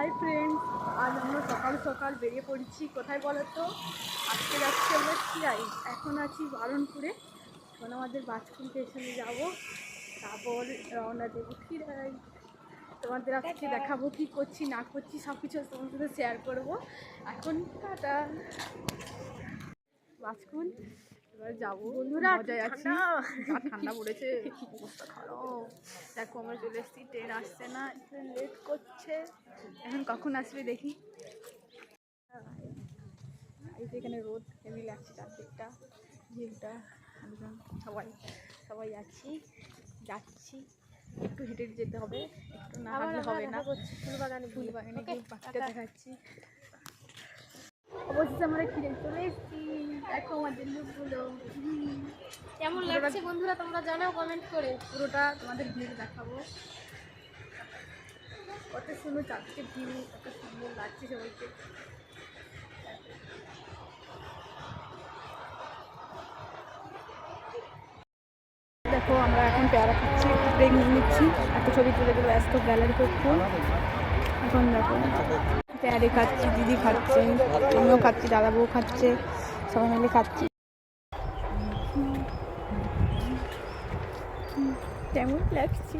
Hi friends, আজ আমরা সকাল সকাল বেরিয়ে পড়েছি। কোথায় বলো তো? আজকে যাচ্ছি আমরা খিরাই। এখন আছি বারণপুরে। এখন আমাদের বাজকুল স্টেশনে যাব, তারপর রওনা দেবো খিরাই। তোমাদের আজকে দেখাবো কী করছি না করছি, সব কিছু তোমার সাথে শেয়ার করবো। এখন টাটা। বাজকুল এবার যাবো বন্ধুরা, মজায় আছি। যা ঠান্ডা পড়েছে, অবস্থা খারাপ। দেখো আমরা চলে এসেছি, ট্রেন আসছে না, ট্রেন লেট করছে। এখন কখন আসবে দেখি। এই যে এখানে রোদ হেভি লাগছে, চারদিকটা ভিউটা একদম। সবাই আছি, যাচ্ছি। একটু হেঁটে যেতে হবে, একটু না হাঁটলে হবে না। ফুলবাগানে গিয়ে পাখিটা দেখাচ্ছি। অবশেষে আমরা খিরে চলে এসেছি। দেখো আমাদের লুকগুলো কেমন লাগছে বন্ধুরা, তোমরা জানাও কমেন্ট করে। পুরোটা তোমাদের ভিউ দেখাবো। কত সুন্দর চারদিকে ভিউ, কত সুন্দর লাগছে সবাইকে। দেখো আমরা এখন পেয়ারা খাচ্ছি, একটু ব্রেক নিয়ে নিচ্ছি। এত ছবি তুলে দেবো, ব্যস্ত গ্যালারি করতে। এখন দেখো পেয়ারে খাচ্ছি, দিদি খাচ্ছে, আমিও খাচ্ছি, দাদা বউ খাচ্ছে, সবাই মিলে খাচ্ছি। কেমন লাগছে?